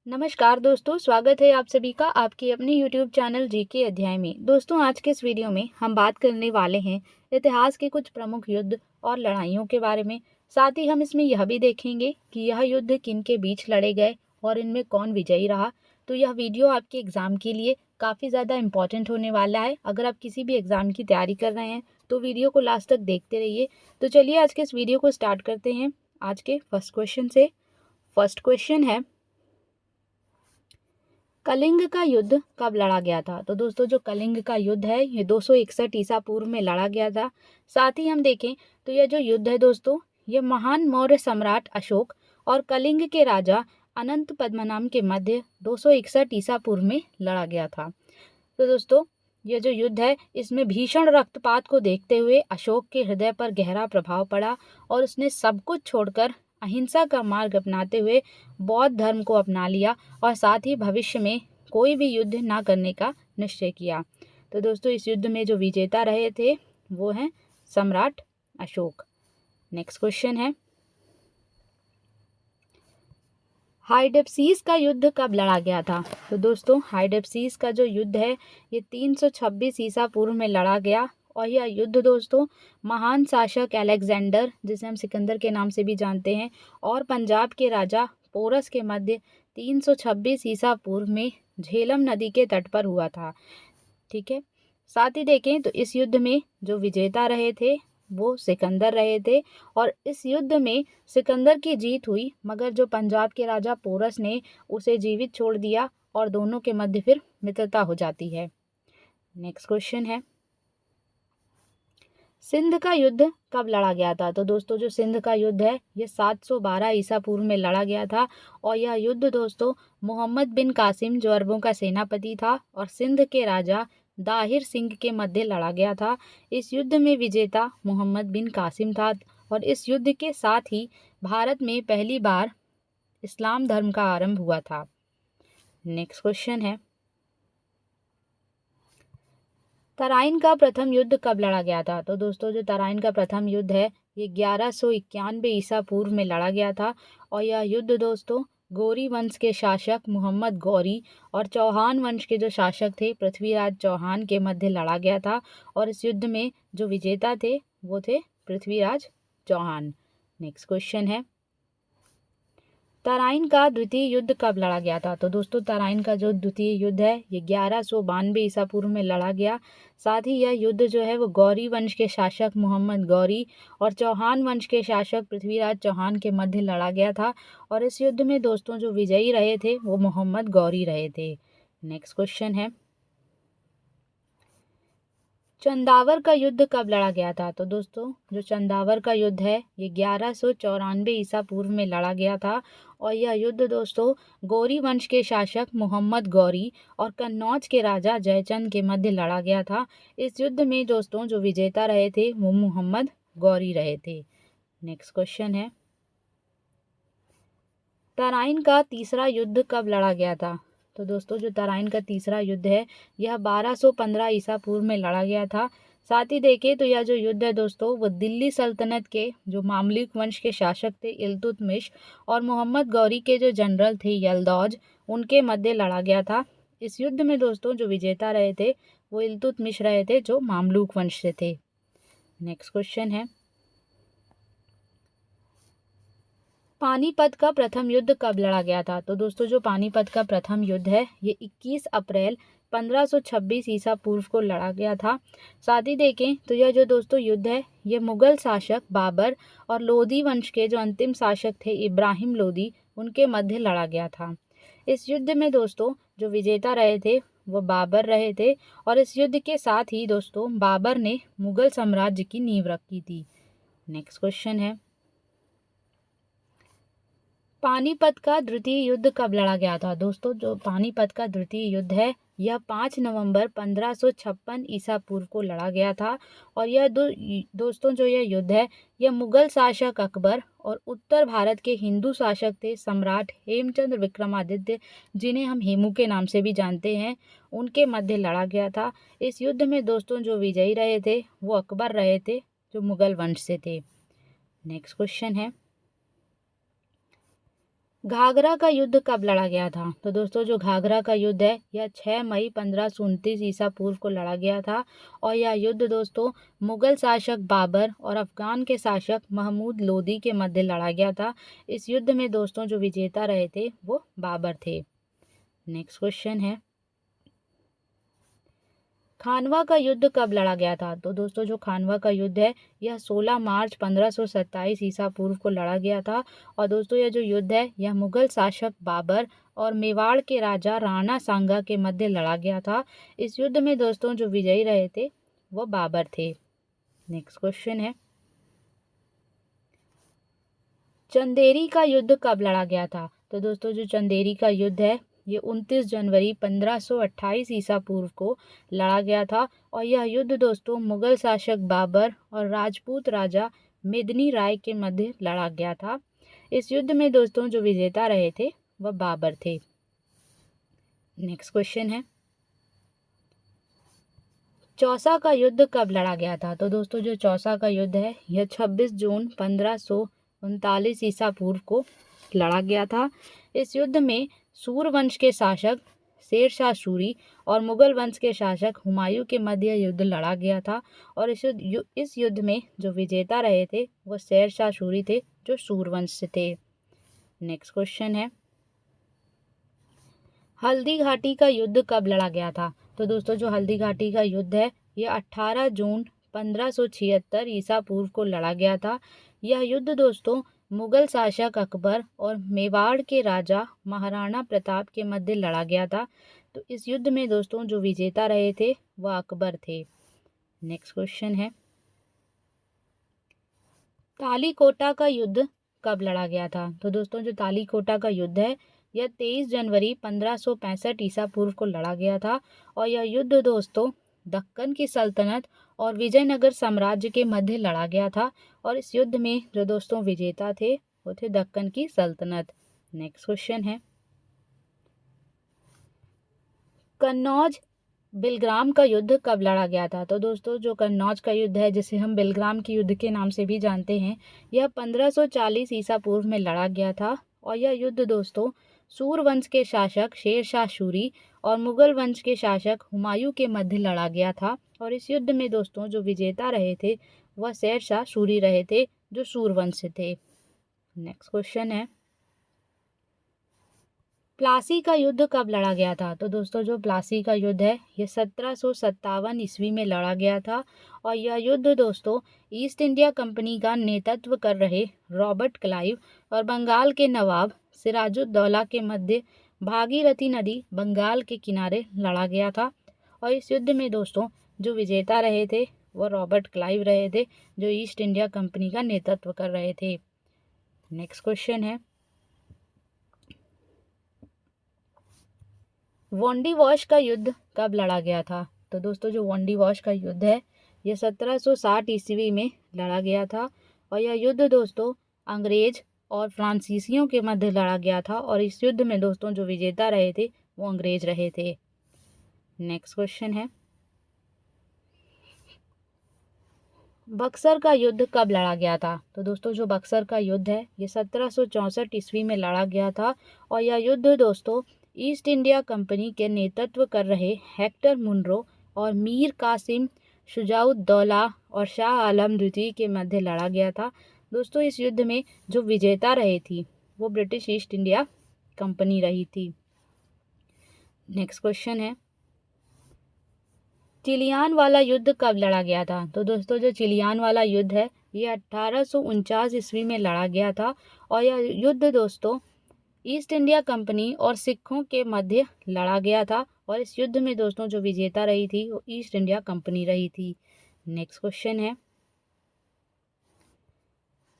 नमस्कार दोस्तों, स्वागत है आप सभी का आपके अपने YouTube चैनल जीके अध्याय में। दोस्तों, आज के इस वीडियो में हम बात करने वाले हैं इतिहास के कुछ प्रमुख युद्ध और लड़ाइयों के बारे में। साथ ही हम इसमें यह भी देखेंगे कि यह युद्ध किन के बीच लड़े गए और इनमें कौन विजयी रहा। तो यह वीडियो आपके एग्ज़ाम के लिए काफ़ी ज़्यादा इम्पॉर्टेंट होने वाला है। अगर आप किसी भी एग्ज़ाम की तैयारी कर रहे हैं तो वीडियो को लास्ट तक देखते रहिए। तो चलिए आज के इस वीडियो को स्टार्ट करते हैं आज के फर्स्ट क्वेश्चन से। फर्स्ट क्वेश्चन है, कलिंग का युद्ध कब लड़ा गया था। तो दोस्तों, जो कलिंग का युद्ध है ये 261 ईसा पूर्व में लड़ा गया था। साथ ही हम देखें तो यह जो युद्ध है दोस्तों, ये महान मौर्य सम्राट अशोक और कलिंग के राजा अनंत पद्मनाभ के मध्य 261 ईसा पूर्व में लड़ा गया था। तो दोस्तों, यह जो युद्ध है इसमें भीषण रक्तपात को देखते हुए अशोक के हृदय पर गहरा प्रभाव पड़ा और उसने सब कुछ छोड़कर अहिंसा का मार्ग अपनाते हुए बौद्ध धर्म को अपना लिया और साथ ही भविष्य में कोई भी युद्ध ना करने का निश्चय किया। तो दोस्तों, इस युद्ध में जो विजेता रहे थे वो हैं सम्राट अशोक। नेक्स्ट क्वेश्चन है, हाइडेप्सीस का युद्ध कब लड़ा गया था। तो दोस्तों, हाइडेप्सीस का जो युद्ध है ये 326 ईसा पूर्व में लड़ा गया और यह युद्ध दोस्तों महान शासक अलेक्जेंडर, जिसे हम सिकंदर के नाम से भी जानते हैं, और पंजाब के राजा पोरस के मध्य 326 ईसा पूर्व में झेलम नदी के तट पर हुआ था। ठीक है, साथ ही देखें तो इस युद्ध में जो विजेता रहे थे वो सिकंदर रहे थे और इस युद्ध में सिकंदर की जीत हुई, मगर जो पंजाब के राजा पोरस ने उसे जीवित छोड़ दिया और दोनों के मध्य फिर मित्रता हो जाती है। नेक्स्ट क्वेश्चन है, सिंध का युद्ध कब लड़ा गया था। तो दोस्तों, जो सिंध का युद्ध है ये 712 ईसा पूर्व में लड़ा गया था और यह युद्ध दोस्तों मोहम्मद बिन कासिम, जो अरबों का सेनापति था, और सिंध के राजा दाहिर सिंह के मध्य लड़ा गया था। इस युद्ध में विजेता मोहम्मद बिन कासिम था और इस युद्ध के साथ ही भारत में पहली बार इस्लाम धर्म का आरंभ हुआ था। नेक्स्ट क्वेश्चन है, तराइन का प्रथम युद्ध कब लड़ा गया था। तो दोस्तों, जो तराइन का प्रथम युद्ध है ये 1191 ईसा पूर्व में लड़ा गया था और यह युद्ध दोस्तों गौरी वंश के शासक मोहम्मद गौरी और चौहान वंश के जो शासक थे पृथ्वीराज चौहान के मध्य लड़ा गया था और इस युद्ध में जो विजेता थे वो थे पृथ्वीराज चौहान। नेक्स्ट क्वेश्चन है, तराइन का द्वितीय युद्ध कब लड़ा गया था। तो दोस्तों, तराइन का जो द्वितीय युद्ध है ये 1192 ईसा पूर्व में लड़ा गया। साथ ही यह युद्ध जो है वो गौरी वंश के शासक मोहम्मद गौरी और चौहान वंश के शासक पृथ्वीराज चौहान के मध्य लड़ा गया था और इस युद्ध में दोस्तों जो विजयी रहे थे वो मोहम्मद गौरी रहे थे। नेक्स्ट क्वेश्चन है, चंदावर का युद्ध कब लड़ा गया था। तो दोस्तों, जो चंदावर का युद्ध है ये 1194 ईसा पूर्व में लड़ा गया था और यह युद्ध दोस्तों गौरी वंश के शासक मोहम्मद गौरी और कन्नौज के राजा जयचंद के मध्य लड़ा गया था। इस युद्ध में दोस्तों जो विजेता रहे थे वो मोहम्मद गौरी रहे थे। नेक्स्ट क्वेश्चन है, तराइन का तीसरा युद्ध कब लड़ा गया था। तो दोस्तों, जो तराइन का तीसरा युद्ध है यह 1215 ईसा पूर्व में लड़ा गया था। साथ ही देखें तो यह जो युद्ध है दोस्तों वो दिल्ली सल्तनत के जो मामलुक वंश के शासक थे इल्तुतमिश और मोहम्मद गौरी के जो जनरल थे यलदौज, उनके मध्य लड़ा गया था। इस युद्ध में दोस्तों जो विजेता रहे थे वो इल्तुतमिश रहे थे जो मामलुक वंश से थे। नेक्स्ट क्वेश्चन है, पानीपत का प्रथम युद्ध कब लड़ा गया था। तो दोस्तों, जो पानीपत का प्रथम युद्ध है ये 21 अप्रैल 1526 ईसा पूर्व को लड़ा गया था। साथ ही देखें तो यह जो दोस्तों युद्ध है ये मुगल शासक बाबर और लोधी वंश के जो अंतिम शासक थे इब्राहिम लोधी, उनके मध्य लड़ा गया था। इस युद्ध में दोस्तों जो विजेता रहे थे वो बाबर रहे थे और इस युद्ध के साथ ही दोस्तों बाबर ने मुगल साम्राज्य की नींव रखी थी। नेक्स्ट क्वेश्चन है, पानीपत का द्वितीय युद्ध कब लड़ा गया था। दोस्तों, जो पानीपत का द्वितीय युद्ध है यह 5 नवंबर 1556 ईसा पूर्व को लड़ा गया था और यह दोस्तों जो यह युद्ध है यह मुगल शासक अकबर और उत्तर भारत के हिंदू शासक थे सम्राट हेमचंद्र विक्रमादित्य, जिन्हें हम हेमू के नाम से भी जानते हैं, उनके मध्य लड़ा गया था। इस युद्ध में दोस्तों जो विजयी रहे थे वो अकबर रहे थे जो मुगल वंश से थे। नेक्स्ट क्वेश्चन है, घाघरा का युद्ध कब लड़ा गया था? तो दोस्तों जो घाघरा का युद्ध है यह 6 मई 1529 ईसा पूर्व को लड़ा गया था और यह युद्ध दोस्तों मुगल शासक बाबर और अफगान के शासक महमूद लोदी के मध्य लड़ा गया था। इस युद्ध में दोस्तों जो विजेता रहे थे वो बाबर थे। नेक्स्ट क्वेश्चन है, खानवा का युद्ध कब लड़ा गया था? तो दोस्तों जो खानवा का युद्ध है यह 16 मार्च 1527 ईसा पूर्व को लड़ा गया था और दोस्तों यह जो युद्ध है यह मुगल शासक बाबर और मेवाड़ के राजा राणा सांगा के मध्य लड़ा गया था। इस युद्ध में दोस्तों जो विजयी रहे थे वह बाबर थे। नेक्स्ट क्वेश्चन है, चंदेरी का युद्ध कब लड़ा गया था? तो दोस्तों जो चंदेरी का युद्ध है ये 29 जनवरी 1528 ईसा पूर्व को लड़ा गया था और यह युद्ध दोस्तों मुगल शासक बाबर और राजपूत राजा मेदिनी राय के मध्य लड़ा गया था। इस युद्ध में दोस्तों जो विजेता रहे थे वह बाबर थे। नेक्स्ट क्वेश्चन है, चौसा का युद्ध कब लड़ा गया था? तो दोस्तों जो चौसा का युद्ध है यह 26 जून 1539 ईसा पूर्व को लड़ा गया था। इस युद्ध में सूर वंश के शासक शेर शाह सूरी और मुगल वंश के शासक हुमायूं के मध्य युद्ध लड़ा गया था और इस युद्ध में जो विजेता रहे थे वो शेर शाह सूरी थे जो सूर वंश से थे। नेक्स्ट क्वेश्चन है, हल्दी घाटी का युद्ध कब लड़ा गया था? तो दोस्तों जो हल्दी घाटी का युद्ध है यह 18 जून 1576 ईसा पूर्व को लड़ा गया था। यह युद्ध दोस्तों मुगल शासक अकबर और मेवाड़ के राजा महाराणा प्रताप के मध्य लड़ा गया था। तो इस युद्ध में दोस्तों जो विजेता रहे थे वह अकबर थे। नेक्स्ट क्वेश्चन है, तालीकोटा का युद्ध कब लड़ा गया था? तो दोस्तों जो तालीकोटा का युद्ध है यह 23 जनवरी 1565 ईसा पूर्व को लड़ा गया था और यह युद्ध दोस्तों दक्कन की सल्तनत और विजयनगर साम्राज्य के मध्य लड़ा गया था और इस युद्ध में जो दोस्तों विजेता थे वो थे दक्कन की सल्तनत। नेक्स्ट क्वेश्चन है, कन्नौज बिलग्राम का युद्ध कब लड़ा गया था? तो दोस्तों जो कन्नौज का युद्ध है जिसे हम बिलग्राम के युद्ध के नाम से भी जानते हैं यह 1540 ईसा पूर्व में लड़ा गया था और यह युद्ध दोस्तों सूर वंश के शासक शेर शाह सूरी और मुगल वंश के शासक हुमायूं के मध्य लड़ा गया था और इस युद्ध में दोस्तों जो विजेता रहे थे वह शेर शाह सूरी रहे थे जो सूर वंश से थे। नेक्स्ट क्वेश्चन है, प्लासी का युद्ध कब लड़ा गया था? तो दोस्तों जो प्लासी का युद्ध है ये 1757 ईस्वी में लड़ा गया था और यह युद्ध दोस्तों ईस्ट इंडिया कंपनी का नेतृत्व कर रहे रॉबर्ट क्लाइव और बंगाल के नवाब सिराजुद्दौला के मध्य भागीरथी नदी बंगाल के किनारे लड़ा गया था और इस युद्ध में दोस्तों जो विजेता रहे थे वो रॉबर्ट क्लाइव रहे थे जो ईस्ट इंडिया कंपनी का नेतृत्व कर रहे थे। नेक्स्ट क्वेश्चन है, वोंडी वॉश का युद्ध कब लड़ा गया था? तो दोस्तों जो वोंडी वॉश का युद्ध है यह 1760 ईस्वी में लड़ा गया था और यह युद्ध दोस्तों अंग्रेज और फ्रांसीसियों के मध्य लड़ा गया था और इस युद्ध में दोस्तों जो विजेता रहे थे वो अंग्रेज रहे थे। नेक्स्ट क्वेश्चन है, बक्सर का युद्ध कब लड़ा गया था? तो दोस्तों जो बक्सर का युद्ध है ये 1764 ईस्वी में लड़ा गया था और यह युद्ध दोस्तों ईस्ट इंडिया कंपनी के नेतृत्व कर रहे हेक्टर मुनरो और मीर कासिम शुजाउद्दौला और शाह आलम द्वितीय के मध्य लड़ा गया था। दोस्तों इस युद्ध में जो विजेता रही थी वो ब्रिटिश ईस्ट इंडिया कंपनी रही थी। नेक्स्ट क्वेश्चन है, चिलियान वाला युद्ध कब लड़ा गया था? तो दोस्तों जो चिलियान वाला युद्ध है ये 1849 ईस्वी में लड़ा गया था और यह युद्ध दोस्तों ईस्ट इंडिया कंपनी और सिखों के मध्य लड़ा गया था और इस युद्ध में दोस्तों जो विजेता रही थी वो ईस्ट इंडिया कंपनी रही थी। नेक्स्ट क्वेश्चन है,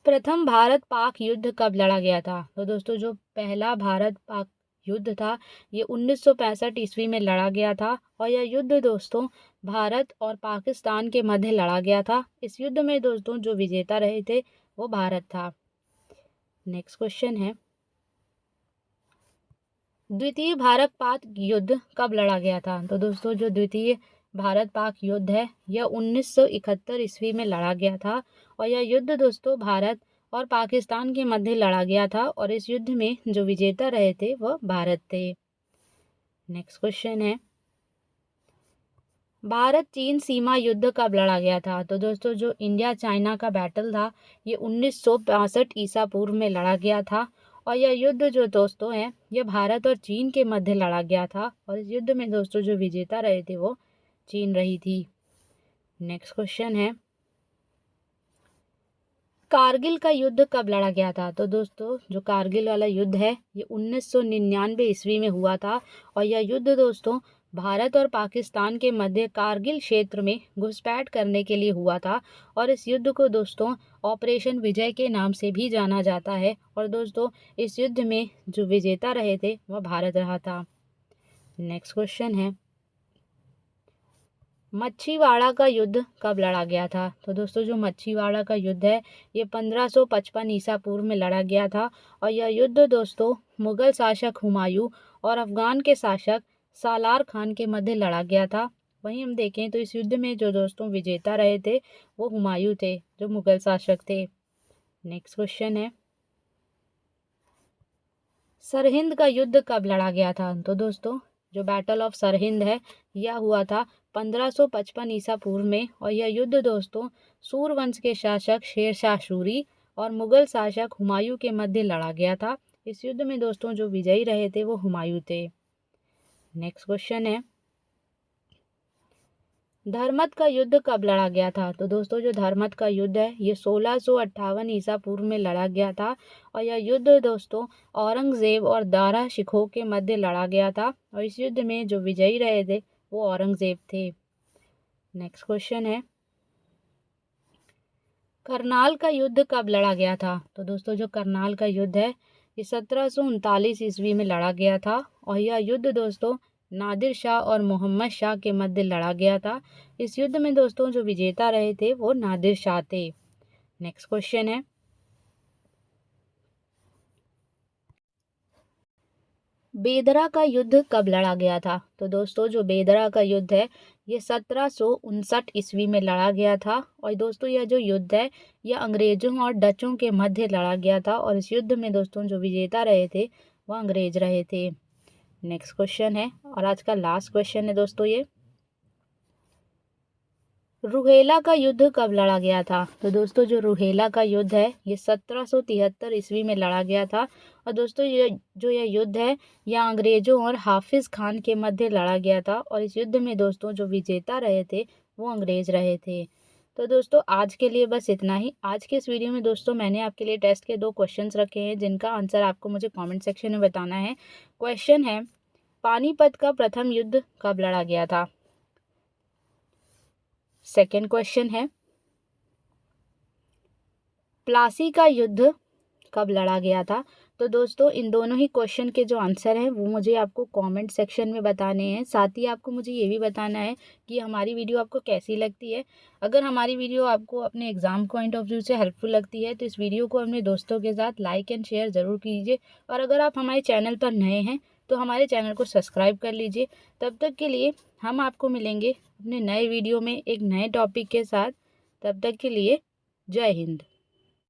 प्रथम भारत पाक युद्ध कब लड़ा गया था? तो दोस्तों जो पहला भारत पाक युद्ध था ये 1965 ईस्वी में लड़ा गया था और यह युद्ध दोस्तों भारत और पाकिस्तान के मध्य लड़ा गया था। इस युद्ध में दोस्तों जो विजेता रहे थे वो भारत था। नेक्स्ट क्वेश्चन है, द्वितीय भारत पाक युद्ध कब लड़ा गया था? तो दोस्तों जो द्वितीय भारत पाक युद्ध है यह 1971 ईस्वी में लड़ा गया था और यह युद्ध दोस्तों भारत और पाकिस्तान के मध्य लड़ा गया था और इस युद्ध में जो विजेता रहे थे वह भारत थे। नेक्स्ट क्वेश्चन है, भारत चीन सीमा युद्ध कब लड़ा गया था? तो दोस्तों जो इंडिया चाइना का बैटल था ये 1965 ईसा पूर्व में लड़ा गया था और यह युद्ध जो दोस्तों है ये भारत और चीन के मध्य लड़ा गया था और इस युद्ध में दोस्तों जो विजेता रहे थे वो चीन रही थी। नेक्स्ट क्वेश्चन है, कारगिल का युद्ध कब लड़ा गया था? तो दोस्तों जो कारगिल वाला युद्ध है ये 1999 ईस्वी में हुआ था और यह युद्ध दोस्तों भारत और पाकिस्तान के मध्य कारगिल क्षेत्र में घुसपैठ करने के लिए हुआ था और इस युद्ध को दोस्तों ऑपरेशन विजय के नाम से भी जाना जाता है और दोस्तों इस युद्ध में जो विजेता रहे थे वह भारत रहा था। नेक्स्ट क्वेश्चन है, मच्छीवाड़ा का युद्ध कब लड़ा गया था? तो दोस्तों जो मच्छीवाड़ा का युद्ध है ये 1555 ईसा पूर्व में लड़ा गया था और यह युद्ध दोस्तों मुगल शासक हुमायूं और अफगान के शासक सालार खान के मध्य लड़ा गया था। वहीं हम देखें तो इस युद्ध में जो दोस्तों विजेता रहे थे वो हुमायूं थे जो मुगल शासक थे। नेक्स्ट क्वेश्चन है, सरहिंद का युद्ध कब लड़ा गया था? तो दोस्तों जो बैटल ऑफ सरहिंद है यह हुआ था 1555 ईसा पूर्व में और यह युद्ध दोस्तों सूरवंश के शासक शेरशाह सूरी और मुगल शासक हुमायूं के मध्य लड़ा गया था। इस युद्ध में दोस्तों जो विजयी रहे थे वो हुमायूं थे। नेक्स्ट क्वेश्चन है, धर्मत का युद्ध कब लड़ा गया था? तो दोस्तों जो धर्मत का युद्ध है ये 1658 ईसा पूर्व में लड़ा गया था और यह युद्ध दोस्तों औरंगजेब और दारा शिकोह के मध्य लड़ा गया था और इस युद्ध में जो विजयी रहे थे वो औरंगजेब थे। नेक्स्ट क्वेश्चन है, करनाल का युद्ध कब लड़ा गया था? तो दोस्तों जो करनाल का युद्ध है ये 1739 ईस्वी में लड़ा गया था और यह युद्ध दोस्तों नादिर शाह और मोहम्मद शाह के मध्य लड़ा गया था। इस युद्ध में दोस्तों जो विजेता रहे थे वो नादिर शाह थे। नेक्स्ट क्वेश्चन है, बेदरा का युद्ध कब लड़ा गया था? तो दोस्तों जो बेदरा का युद्ध है ये 1759 ईस्वी में लड़ा गया था और दोस्तों यह जो युद्ध है यह अंग्रेजों और डचों के मध्य लड़ा गया था और इस युद्ध में दोस्तों जो विजेता रहे थे वह अंग्रेज रहे थे। नेक्स्ट क्वेश्चन है और आज का लास्ट क्वेश्चन है दोस्तों ये, रुहेला का युद्ध कब लड़ा गया था? तो दोस्तों जो रुहेला का युद्ध है ये 1773 ईस्वी में लड़ा गया था और दोस्तों यह युद्ध है यह अंग्रेजों और हाफिज खान के मध्य लड़ा गया था और इस युद्ध में दोस्तों जो विजेता रहे थे वो अंग्रेज रहे थे। तो दोस्तों आज के लिए बस इतना ही। आज के इस वीडियो में दोस्तों मैंने आपके लिए टेस्ट के 2 क्वेश्चंस रखे हैं जिनका आंसर आपको मुझे कमेंट सेक्शन में बताना है। क्वेश्चन है, पानीपत का प्रथम युद्ध कब लड़ा गया था? सेकेंड क्वेश्चन है, प्लासी का युद्ध कब लड़ा गया था? तो दोस्तों इन दोनों ही क्वेश्चन के जो आंसर हैं वो मुझे आपको कमेंट सेक्शन में बताने हैं। साथ ही आपको मुझे ये भी बताना है कि हमारी वीडियो आपको कैसी लगती है। अगर हमारी वीडियो आपको अपने एग्ज़ाम पॉइंट ऑफ व्यू से हेल्पफुल लगती है तो इस वीडियो को अपने दोस्तों के साथ लाइक एंड शेयर ज़रूर कीजिए और अगर आप हमारे चैनल पर नए हैं तो हमारे चैनल को सब्सक्राइब कर लीजिए। तब तक के लिए हम आपको मिलेंगे अपने नए वीडियो में एक नए टॉपिक के साथ। तब तक के लिए जय हिंद।